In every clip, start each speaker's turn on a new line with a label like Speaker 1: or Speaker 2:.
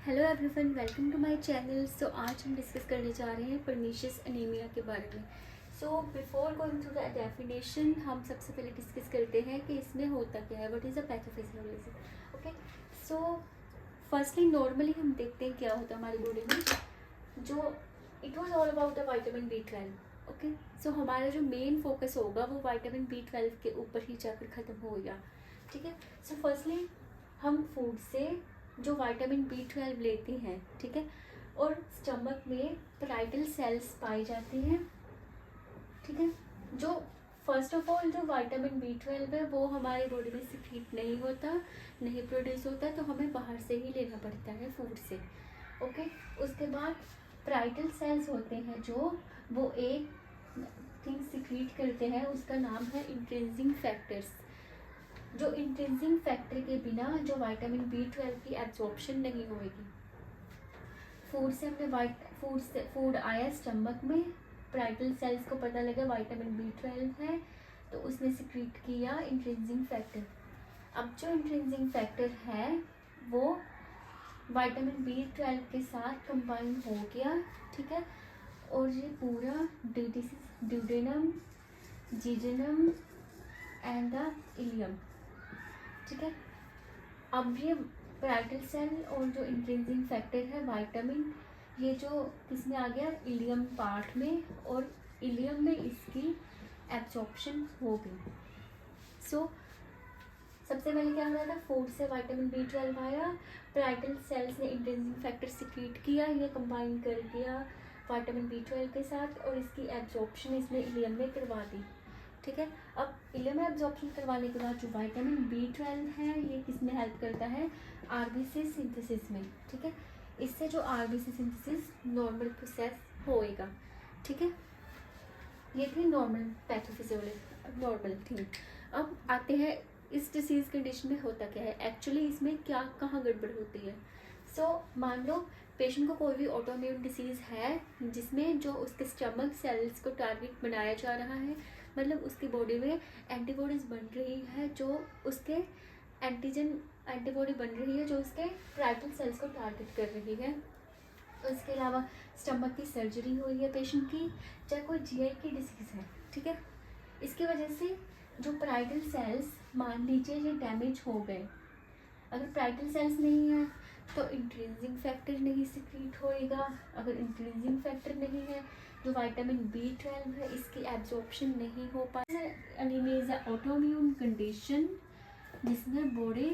Speaker 1: Hello everyone, welcome to my channel. So आज हम discuss करने जा रहे हैं परनीशियस एनीमिया के बारे में। So before going to the definition, हम सबसे पहले डिस्कस करते हैं कि इसमें होता क्या है, what is the pathophysiology. Okay, so firstly normally हम देखते हैं क्या होता है हमारी बॉडी में। जो it was all about the vitamin B12। Okay, so हमारा जो मेन फोकस होगा वो विटामिन B12 के ऊपर ही जाकर ख़त्म हो गया। ठीक है, सो फर्स्टली हम फूड से जो विटामिन B12 लेते हैं, ठीक है, और स्टमक में पैराइटल सेल्स पाई जाती हैं। ठीक है, जो फर्स्ट ऑफ ऑल जो विटामिन B12 है वो हमारी बॉडी में सिक्रीट नहीं होता, नहीं प्रोड्यूस होता, तो हमें बाहर से ही लेना पड़ता है फूड से। ओके, उसके बाद पैराइटल सेल्स होते हैं जो वो एक थिंग सिक्रीट करते हैं, उसका नाम है इंट्रिंसिक फैक्टर्स। जो इंट्रिंसिक फैक्टर के बिना जो विटामिन B12 की एब्जॉर्प्शन नहीं होएगी। फूड से हमने फूड आया स्टमक में, पैराइटल सेल्स को पता लगा विटामिन B12 है, तो उसने सिक्रीट किया इंट्रिंसिक फैक्टर। अब जो इंट्रिंसिक फैक्टर है वो विटामिन B12 के साथ कंबाइन हो गया। ठीक है, और ये पूरा ड्यूडेनम, जीजेनम एंड द इलियम। ठीक है, अब ये पैराइटल सेल और जो इंट्रिंसिक फैक्टर है विटामिन, ये जो किसमें आ गया, इलियम पार्ट में, और इलियम में इसकी एब्जॉर्प्शन हो गई। सो सबसे पहले क्या हो रहा था, फूड से विटामिन B12 आया, पैराइटल सेल्स ने इंट्रिंसिक फैक्टर सिक्रीट किया, ये कंबाइन कर दिया विटामिन B12 के साथ, और इसकी एब्जॉर्प्शन इसने इलियम में करवा दी। ठीक है, अब इलियम में एब्जॉर्प्शन करवाने के बाद जो विटामिन B12 है ये किसमें हेल्प करता है, आरबीसी सिंथेसिस में। ठीक है, इससे जो आरबीसी सिंथेसिस नॉर्मल प्रोसेस होएगा। ठीक है, ये थी नॉर्मल पैथोफिजियोलॉजी, नॉर्मल थिंग। अब आते हैं इस डिसीज़ कंडीशन में होता क्या है एक्चुअली, इसमें क्या कहाँ गड़बड़ होती है। सो मान लो पेशेंट को कोई भी ऑटोइम्यून डिसीज़ है जिसमें जो उसके स्टमक सेल्स को टारगेट बनाया जा रहा है, मतलब उसकी बॉडी में एंटीबॉडीज़ बन रही है जो उसके एंटीबॉडी बन रही है जो उसके पैराइटल सेल्स को टारगेट कर रही है। उसके अलावा स्टमक की सर्जरी हुई है पेशेंट की, चाहे कोई GI की डिसीज़ है। ठीक है, इसकी वजह से जो पैराइटल सेल्स मान लीजिए ये डैमेज हो गए, अगर पैराइटल सेल्स नहीं है तो इंट्रिंसिक फैक्टर नहीं सिक्रीट होएगा, अगर इंट्रिंसिक फैक्टर नहीं है जो विटामिन B12 है इसकी एब्जॉर्प्शन नहीं हो पाती। Anaemia is a autoimmune condition जिसमें body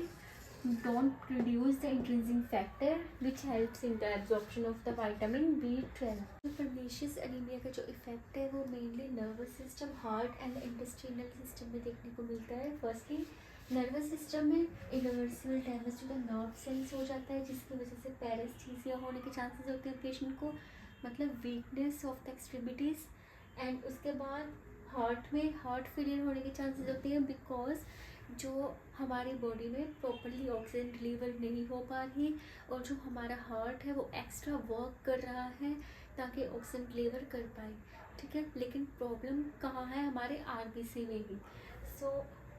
Speaker 1: don't produce the intrinsic factor which helps in the absorption of the vitamin B12। Pernicious anaemia का जो इफेक्ट है वो mainly nervous system, heart and intestinal system में देखने को मिलता है। फर्स्टली नर्वस सिस्टम में irreversible damage to the nerve cells हो जाता है जिसकी वजह से पैरेस्थीसिया होने के चांसेस होते हैं पेशेंट को, मतलब weakness of the extremities. And उसके बाद हार्ट में हार्ट फेलियर होने के चांसेस होते हैं बिकॉज जो हमारी बॉडी में प्रॉपरली ऑक्सीजन डिलीवर नहीं हो पा रही, और जो हमारा हार्ट है वो एक्स्ट्रा वर्क कर रहा है ताकि ऑक्सीजन डिलीवर कर पाए। ठीक है, लेकिन प्रॉब्लम कहाँ है, हमारे आरबीसी में ही। So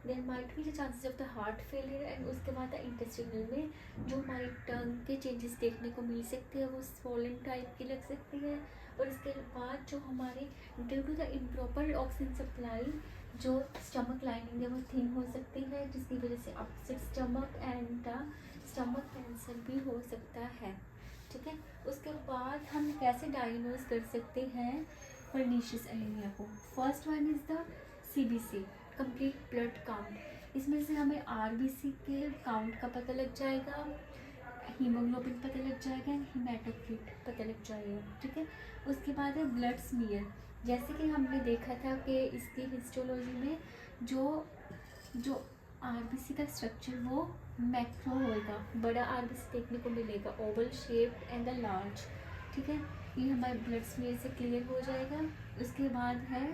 Speaker 1: there might be the chances of the heart failure. And उसके बाद इंटेस्टिनल में जो हमारी टंग के चेंजेस देखने को मिल सकते हैं वो स्वॉलन टाइप की लग सकती है। और इसके बाद जो हमारे due to the improper oxygen supply जो स्टमक लाइनिंग है वो थिन हो सकती है जिसकी वजह से upset stomach and the stomach cancer भी हो सकता है। ठीक है, उसके बाद हम कैसे डायग्नोज कर सकते हैं परनीशियस एनीमिया को। First one is the CBC, complete blood count. इसमें से हमें RBC के काउंट का पता लग जाएगा, हीमोग्लोबिन पता लग जाएगा, हीमेटोक्रिट पता लग जाएगा। ठीक है, उसके बाद है ब्लड स्मीयर। जैसे कि हमने देखा था कि इसकी हिस्टोलॉजी में जो RBC का स्ट्रक्चर वो मैक्रो होगा, बड़ा RBC देखने को मिलेगा, Oval shape and the large. ठीक है, ये हमारे ब्लड स्मीयर से क्लियर हो जाएगा। उसके बाद है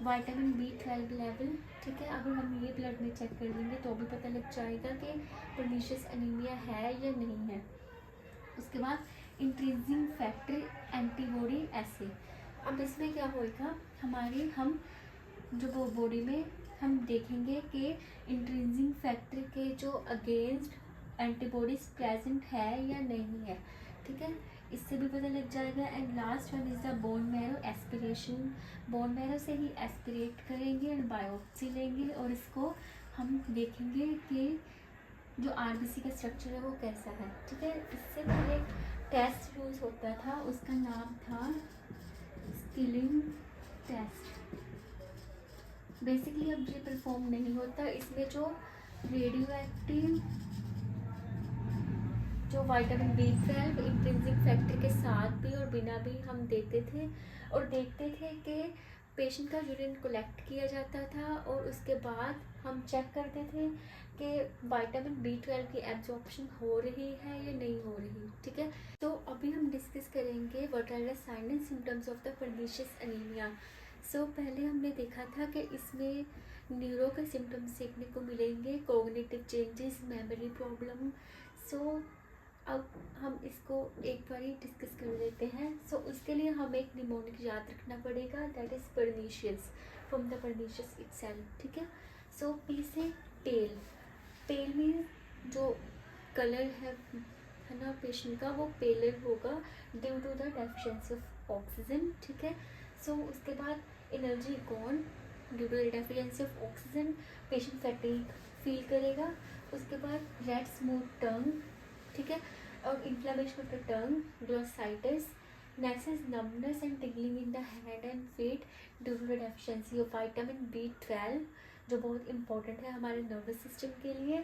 Speaker 1: विटामिन B12 लेवल। ठीक है, अगर हम ये ब्लड में चेक कर लेंगे तो भी पता लग जाएगा कि परनीशियस एनीमिया है या नहीं है। उसके बाद इंट्रिंसिक फैक्टर एंटीबॉडी एसे। अब इसमें क्या होएगा, हम जो बॉडी में हम देखेंगे कि इंट्रिंसिक फैक्टर के जो अगेंस्ट एंटीबॉडीज प्रेजेंट है या नहीं है, ठीक है, इससे भी पता लग जाएगा। And last one is the bone marrow aspiration, bone marrow से ही एस्पिरेट करेंगे और बायोप्सी लेंगे और इसको हम देखेंगे कि जो आरबीसी का स्ट्रक्चर है वो कैसा है, ठीक है। इससे पहले एक टेस्ट यूज़ होता था, उसका नाम था स्किलिंग टेस्ट। बेसिकली अब ये परफॉर्म नहीं होता, इसमें जो रेडियो एक्टिव जो विटामिन B12 इंट्रिंसिक फैक्टर के साथ भी और बिना भी हम देते थे और देखते थे कि पेशेंट का यूरिन कलेक्ट किया जाता था और उसके बाद हम चेक करते थे कि विटामिन B12 की एब्जॉर्प्शन हो रही है या नहीं हो रही, ठीक है। तो अभी हम डिस्कस करेंगे what are the sign and symptoms of the pernicious anaemia. So पहले हमने देखा था कि इसमें न्यूरो के सिम्टम्स देखने को मिलेंगे, कोग्निटिव चेंजेस, मेमोरी प्रॉब्लम। सो अब हम इसको एक बार ही डिस्कस कर लेते हैं। सो उसके लिए हमें एक निमोनिक याद रखना पड़ेगा, that is pernicious, from the pernicious itself, ठीक है। सो पी से पेल, पेल में जो कलर है ना पेशेंट का, वो पेलर होगा due to the deficiency of oxygen, ठीक है। सो उसके बाद energy gone due to the deficiency of oxygen, patient fatigue feel करेगा। उसके बाद रेड स्मूथ टंग, ठीक है, और inflammation of the tongue, glossitis. Next is numbness and tingling in the hand and feet due to the deficiency of vitamin B12, जो बहुत important है हमारे नर्वस सिस्टम के लिए।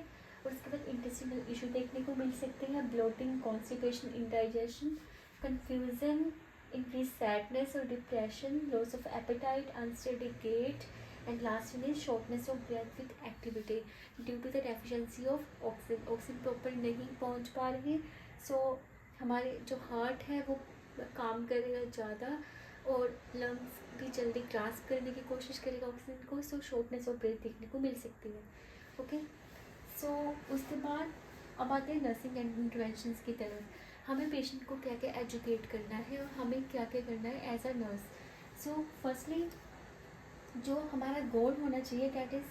Speaker 1: और उसके बाद इंटेस्टिनल इशू देखने को मिल सकते हैं, bloating, constipation, indigestion, confusion, increase sadness और depression, loss of appetite, unsteady gait, and last one is shortness of breath with activity due to the deficiency of oxygen. Oxygen proper नहीं पहुंच पा रही, सो हमारे जो हार्ट है वो काम करेगा ज़्यादा और लंग्स भी जल्दी ग्रास्प करने की कोशिश करेगा ऑक्सीजन को, सो शॉर्टनेस ऑफ ब्रेथ देखने को मिल सकती है, ओके। सो उसके बाद अब आते हैं नर्सिंग एंड इंटरवेंशंस की तरफ। हमें पेशेंट को क्या क्या एजुकेट करना है और हमें क्या क्या करना है as a nurse. So firstly जो हमारा गोल होना चाहिए दैट इज़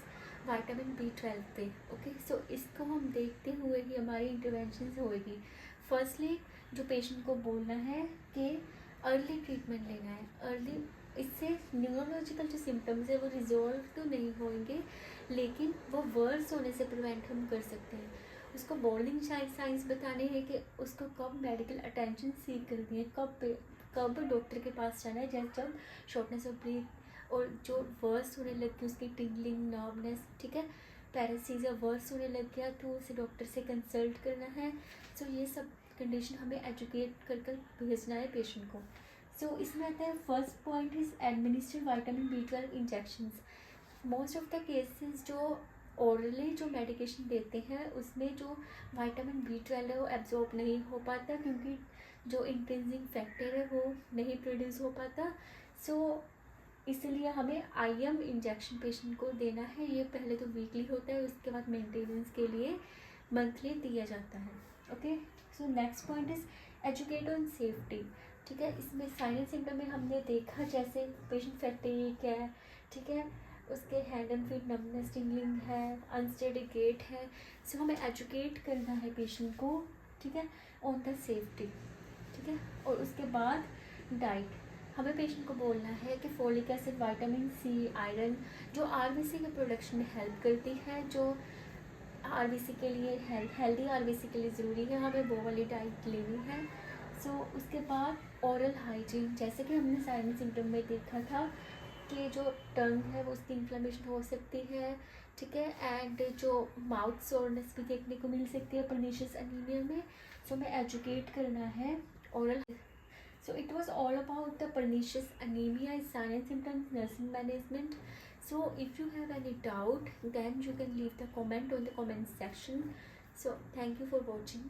Speaker 1: विटामिन B12 पे, ओके। सो इसको हम देखते हुए ही हमारी इंटरवेंशंस होएगी। फर्स्टली जो पेशेंट को बोलना है कि अर्ली ट्रीटमेंट लेना है, अर्ली, इससे न्यूरोलॉजिकल जो सिम्टम्स है वो रिजॉल्व तो नहीं होंगे लेकिन वो वर्स होने से प्रिवेंट हम कर सकते हैं। उसको वार्निंग साइंस बताने हैं कि उसको कब मेडिकल अटेंशन सीख करनी है, कब डॉक्टर के पास जाना है, जैसे जब शॉर्टनेस ऑफ ब्रीथ और जो वर्स होने लग गई उसकी टिंगलिंग, नर्वनेस, ठीक है, पैरासीज़ा वर्स होने लग गया तो उसे डॉक्टर से कंसल्ट करना है। सो ये सब कंडीशन हमें एजुकेट कर भेजना है पेशेंट को। सो इसमें आता है first point is administer vitamin B12 injections. Most of the cases जो ओरली जो मेडिकेशन देते हैं उसमें जो विटामिन B12 है वो एब्जॉर्ब नहीं हो पाता क्योंकि जो इंट्रिंसिक फैक्टर है वो नहीं प्रोड्यूस हो पाता। सो इसलिए हमें IM इंजेक्शन पेशेंट को देना है। ये पहले तो वीकली होता है, उसके बाद मेंटेनेंस के लिए मंथली दिया जाता है, okay. So next point is educate on safety, ठीक है। इसमें साइन एंड सिम्टम में हमने देखा जैसे पेशेंट फैटिग है, ठीक है, उसके hand and feet numbness, tingling है, अनस्टेडी गेट है। सो हमें एजुकेट करना है पेशेंट को, ठीक है, ऑन द सेफ्टी, ठीक है। और उसके बाद डाइट, हमें पेशेंट को बोलना है कि folic acid, vitamin C, iron जो RBC के प्रोडक्शन में हेल्प करती है, जो RBC के लिए हेल्दी RBC के लिए ज़रूरी है, हमें वो वाली डाइट लेनी है। सो उसके बाद ओरल हाइजीन, जैसे कि हमने साइन सिम्टम में देखा था कि जो टंग है वो उसकी इन्फ्लेमेशन हो सकती है, ठीक है, एंड जो माउथ सोरनेस भी देखने को मिल सकती है पर्नीशियस एनीमिया में। सो हमें एजुकेट करना है oral. So it was all about the pernicious anemia, sign and symptoms, nursing management. So if you have any doubt, then you can leave the comment on the comment section. So thank you for watching.